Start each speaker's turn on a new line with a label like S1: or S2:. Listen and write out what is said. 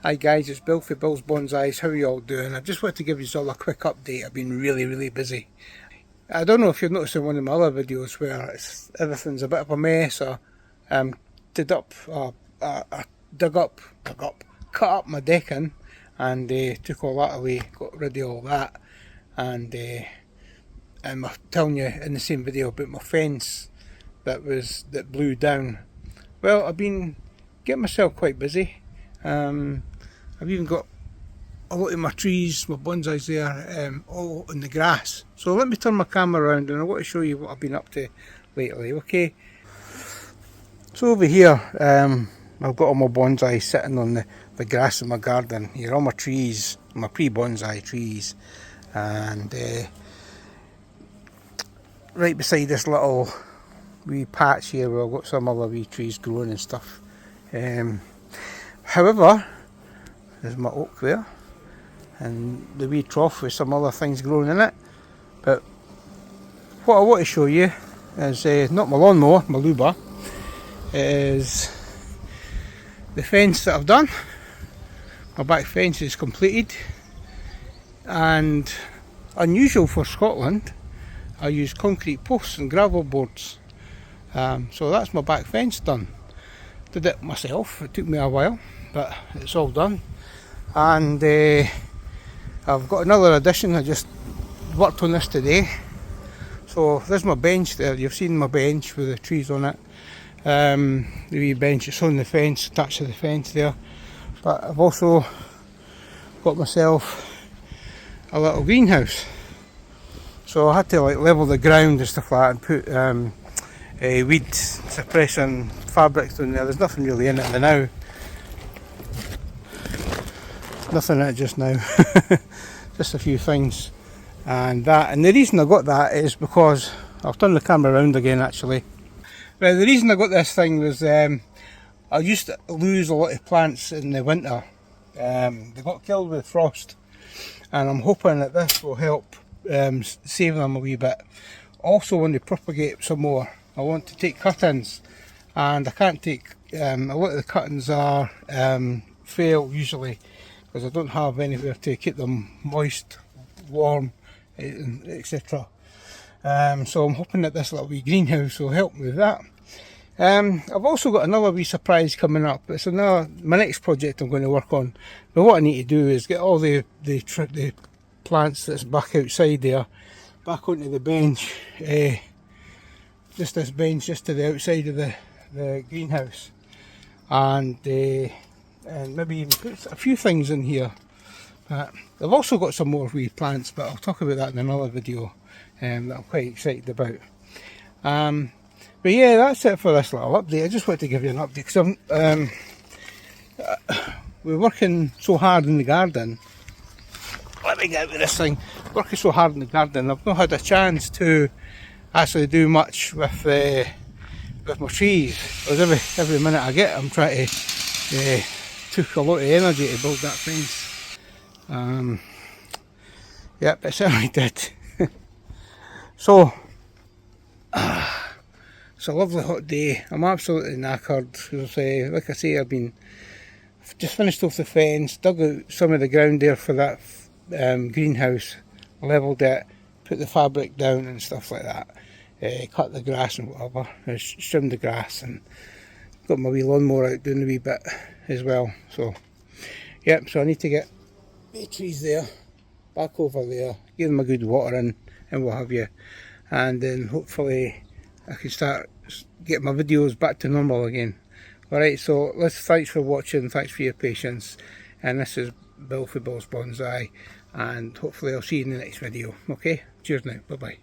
S1: Hi guys, it's Bill for Bill's Bonsais. How are you all doing? I just want to give you all a quick update. I've been really busy. I don't know if you've noticed in one of my other videos where everything's a bit of a mess, or did up, cut up my decking and took all that away, got rid of all that, and I'm telling you in the same video about my fence that blew down. Well, I've been getting myself quite busy. I've even got a lot of my trees, my bonsais there, all in the grass. So let me turn my camera around and I want to show you what I've been up to lately, okay? So over here, I've got all my bonsai sitting on the grass in my garden. Here are all my trees, my pre-bonsai trees, and right beside this little wee patch here where I've got some other wee trees growing and stuff. However, there's my oak there, and the wee trough with some other things growing in it. But what I want to show you is not my lawnmower, my luba, is the fence that I've done. My back fence is completed, and unusual for Scotland, I use concrete posts and gravel boards. So that's my back fence done. Did it myself, it took me a while, but it's all done. And I've got another addition. I just worked on this today. So there's my bench there. You've seen my bench with the trees on it. The wee bench, it's on the fence, attached to the fence there. But I've also got myself a little greenhouse. So I had to level the ground and stuff like that and put weed suppressing fabrics in there. There's nothing really in it now. Nothing in it just now. Just a few things. And the reason I got that is because I'll turn the camera around again actually. Well, the reason I got this thing was I used to lose a lot of plants in the winter. They got killed with frost, and I'm hoping that this will help save them a wee bit. Also, when they propagate some more, I want to take cuttings, and I can't take a lot of the cuttings are fail usually because I don't have anywhere to keep them moist, warm, etc. So I'm hoping that this little wee greenhouse will help me with that. I've also got another wee surprise coming up. It's my next project I'm going to work on. But what I need to do is get all the plants that's back outside there back onto the bench. Just this bench just to the outside of the greenhouse, and maybe even put a few things in here. I've also got some more wee plants, but I'll talk about that in another video that I'm quite excited about. But yeah, that's it for this little update. I just wanted to give you an update because we're working so hard in the garden. Let me get out with this thing. Working so hard in the garden, I've not had a chance to actually do much with my trees. Because every minute I get, I'm trying to took a lot of energy to build that fence. Yep, it certainly did. So it's a lovely hot day. I'm absolutely knackered. Like I say, I've just finished off the fence, dug out some of the ground there for that greenhouse, levelled it, put the fabric down and stuff like that, cut the grass and whatever, trimmed the grass, and got my wee lawnmower out doing a wee bit as well. So yep, so I need to get the trees there, back over there, give them a good watering and what have you, and then hopefully I can start getting my videos back to normal again. Alright, so thanks for watching, thanks for your patience, and this is Bill for Bill's Bonsai, and hopefully I'll see you in the next video. Okay, cheers now, bye bye.